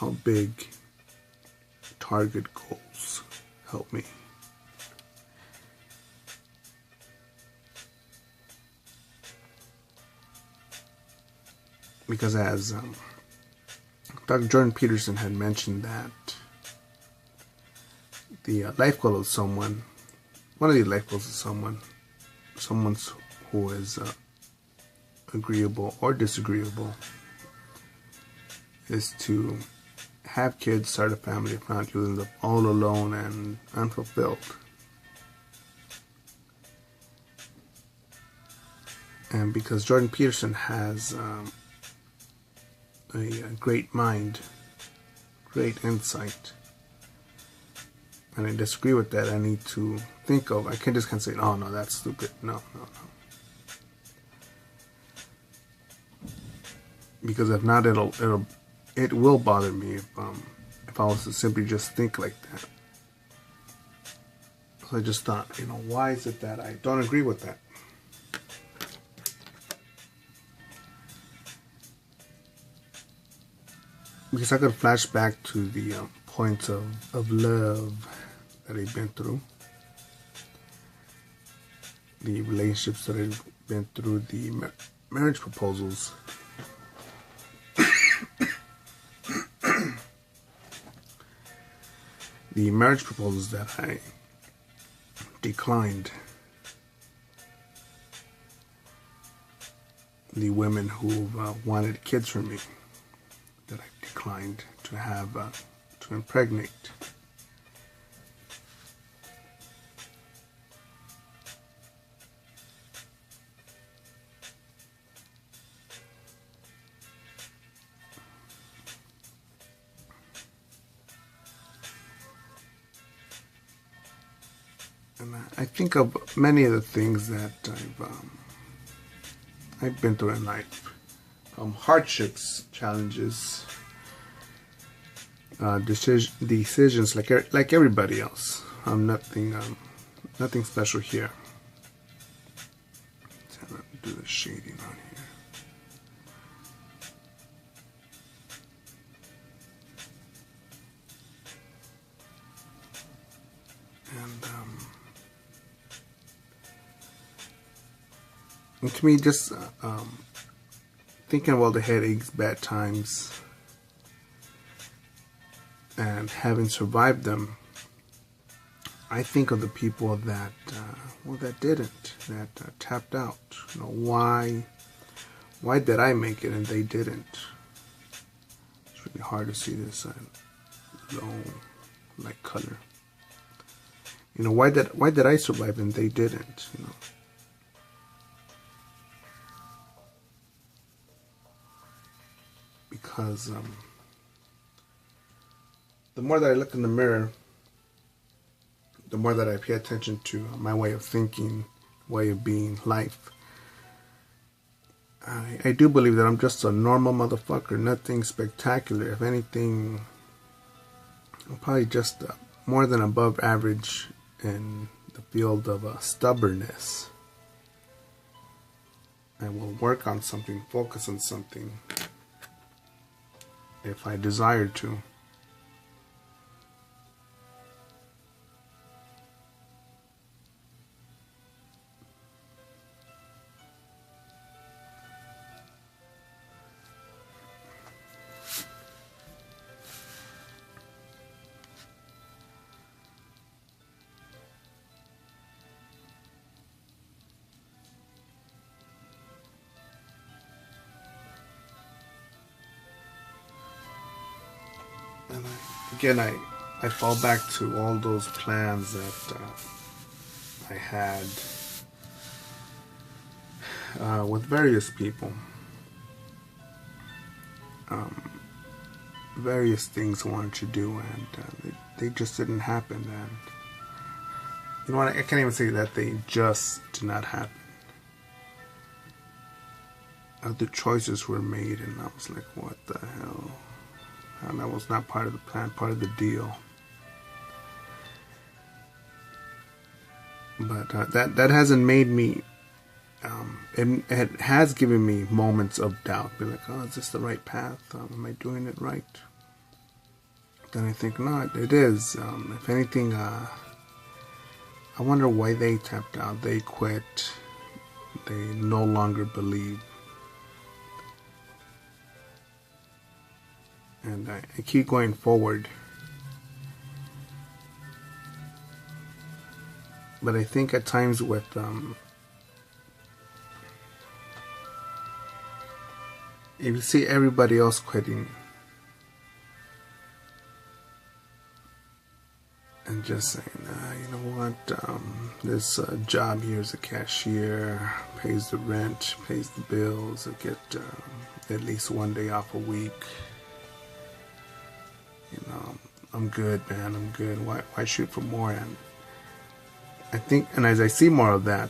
how big target goals help me. Because as Dr. Jordan Peterson had mentioned that the life goal of someone, one of the life goals of someone who is agreeable or disagreeable, is to have kids, start a family. If not, you end up all alone and unfulfilled. And because Jordan Peterson has a great mind, great insight, and I disagree with that, I need to think of, I can't just say, oh no, that's stupid. No. Because if not, it will bother me if I was to simply just think like that. So I just thought, why is it that I don't agree with that? Because I could flash back to the points of love that I've been through, the relationships that I've been through, the marriage proposals, the marriage proposals that I declined, the women who wanted kids from me that I declined to have, to impregnate. And I think of many of the things that I've been through in life. Hardships, challenges, decisions like everybody else. Nothing special here. Let's do the shading on here. And to me, just thinking of all the headaches, bad times, and having survived them, I think of the people that didn't, that tapped out. Why did I make it and they didn't? It's really hard to see this low light color. Why did I survive and they didn't? Because the more that I look in the mirror, the more that I pay attention to my way of thinking, way of being, life, I do believe that I'm just a normal motherfucker, nothing spectacular. If anything, I'm probably just more than above average in the field of stubbornness. I will work on something, focus on something, if I desire to. And I fall back to all those plans that I had with various people. Various things I wanted to do, and they just didn't happen. And you know what? I can't even say that they just did not happen. Other choices were made, and I was like, what the hell? And that was not part of the plan, part of the deal. But that hasn't made me, it has given me moments of doubt. Be like, oh, is this the right path? Am I doing it right? then I think, no, it is. If anything, I wonder why they tapped out. They quit. They no longer believe. And I keep going forward. But I think at times with if you see everybody else quitting and just saying, you know what, this job here as a cashier pays the rent, pays the bills, I get at least one day off a week. You know, I'm good, man, I'm good. Why shoot for more? And I think, and as I see more of that,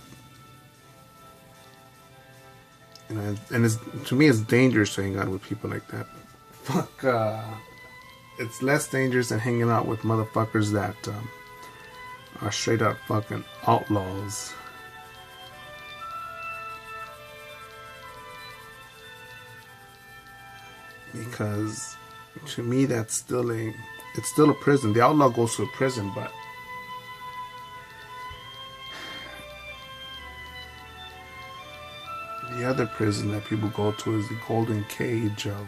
you know, and it's, to me, it's dangerous to hang out with people like that. Fuck, it's less dangerous than hanging out with motherfuckers that are straight up fucking outlaws. Because to me, that's still it's still a prison. The outlaw goes to a prison, but the other prison that people go to is the golden cage of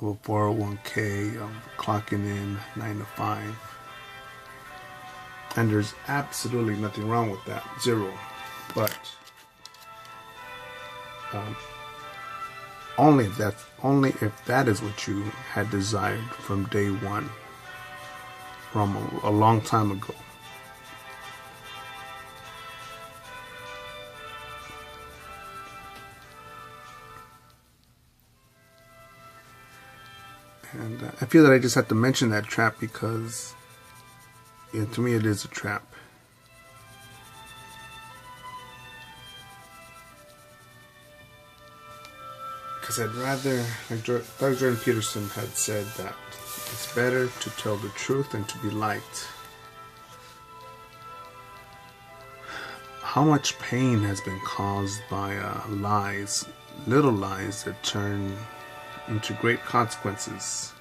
a 401k, of clocking in 9 to 5. And there's absolutely nothing wrong with that. Zero. But only if that is what you had desired from day one, from a long time ago. And I feel that I just have to mention that trap because, yeah, to me it is a trap. Because I'd rather, like Dr. Jordan Peterson had said, that it's better to tell the truth than to be liked. How much pain has been caused by lies, little lies that turn into great consequences.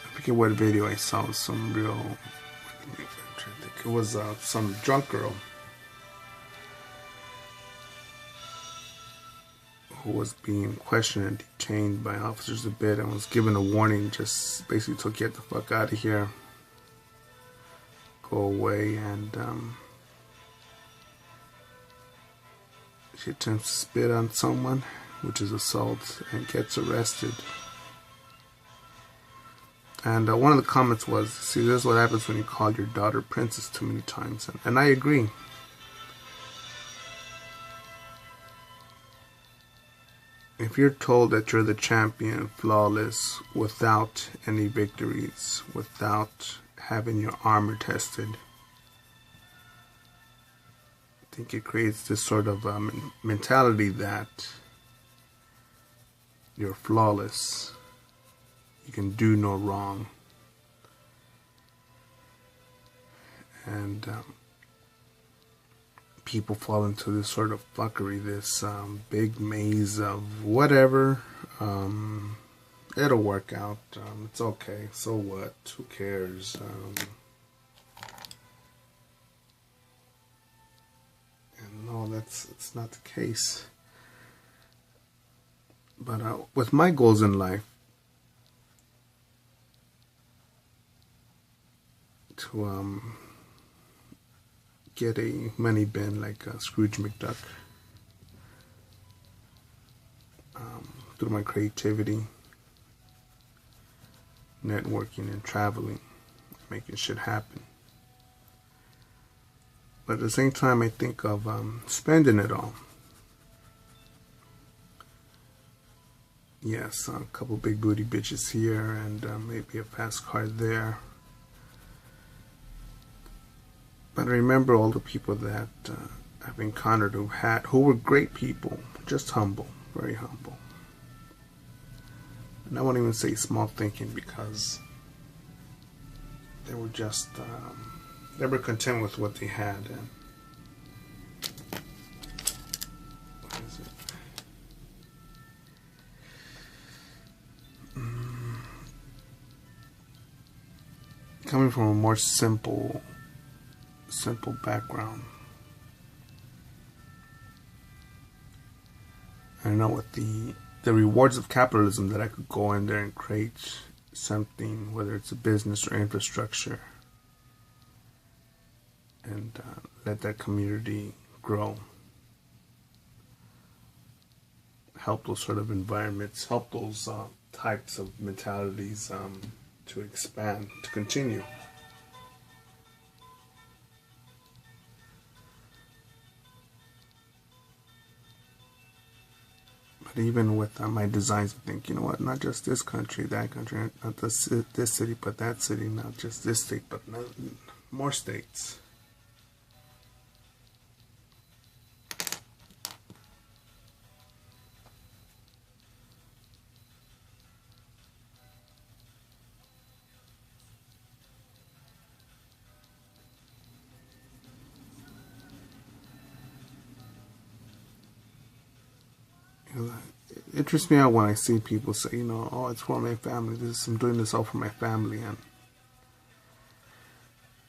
I forget what video I saw. Some real, I think it was some drunk girl who was being questioned and detained by officers a bit and was given a warning, just basically told, get the fuck out of here, go away. And she attempts to spit on someone, which is assault, and gets arrested. And one of the comments was, see, this is what happens when you call your daughter princess too many times. And I agree. If you're told that you're the champion, flawless, without any victories, without having your armor tested, I think it creates this sort of mentality that you're flawless. You can do no wrong. And people fall into this sort of fuckery, this big maze of whatever. It'll work out. It's okay. So what? Who cares? And no, it's not the case. But with my goals in life, to get a money bin like Scrooge McDuck, through my creativity, networking and traveling, making shit happen. But at the same time, I think of spending it all. Yes, a couple big booty bitches here and maybe a fast car there. But I remember all the people that I've encountered who were great people, just humble, very humble. And I won't even say small thinking, because they were just they were content with what they had. And what is it? Coming from a more simple background, I know with the rewards of capitalism that I could go in there and create something, whether it's a business or infrastructure, and let that community grow, help those sort of environments, help those types of mentalities to expand, to continue. But even with my designs, I think, you know what, not just this country, that country, not this city, but that city, not just this state, but more states. It trips me out when I see people say, you know, oh, it's for my family. I'm doing this all for my family. And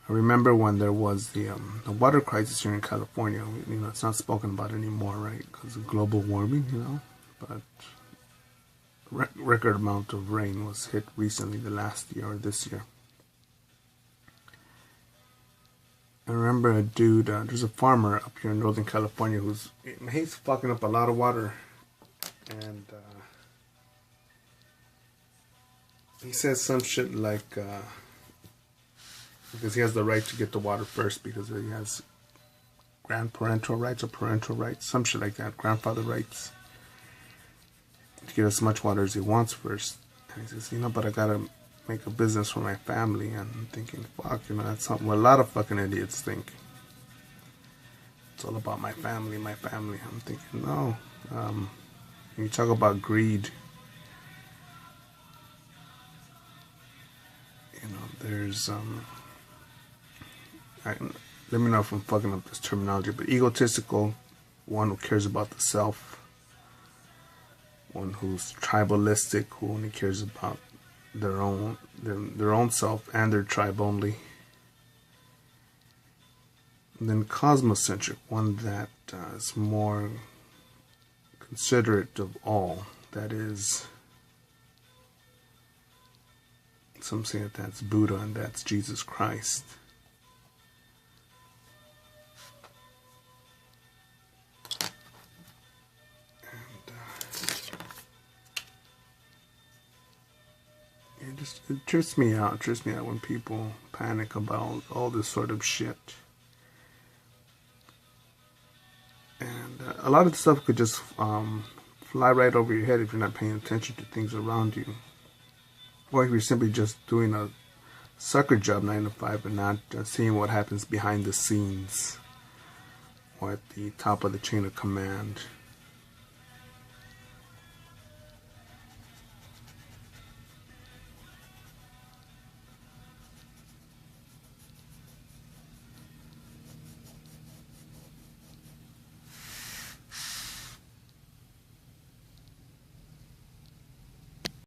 I remember when there was the water crisis here in California. You know, it's not spoken about anymore, right? Because of global warming, you know. But record amount of rain was hit recently, the last year or this year. I remember a dude. There's a farmer up here in Northern California he's fucking up a lot of water. And he says some shit like, because he has the right to get the water first because he has grandparental rights or parental rights, some shit like that, grandfather rights, to get as much water as he wants first. And he says, you know, but I gotta make a business for my family. And I'm thinking, fuck, you know, that's something a lot of fucking idiots think. It's all about my family. I'm thinking, no. You talk about greed. You know, there's let me know if I'm fucking up this terminology, but egotistical, one who cares about the self, one who's tribalistic, who only cares about their own self and their tribe only. And then cosmocentric, one that is more considerate of all, that is, some say that that's Buddha and that's Jesus Christ. And it trips me out when people panic about all this sort of shit. And a lot of the stuff could just fly right over your head if you're not paying attention to things around you. Or if you're simply just doing a sucker job 9 to 5 and not seeing what happens behind the scenes or at the top of the chain of command.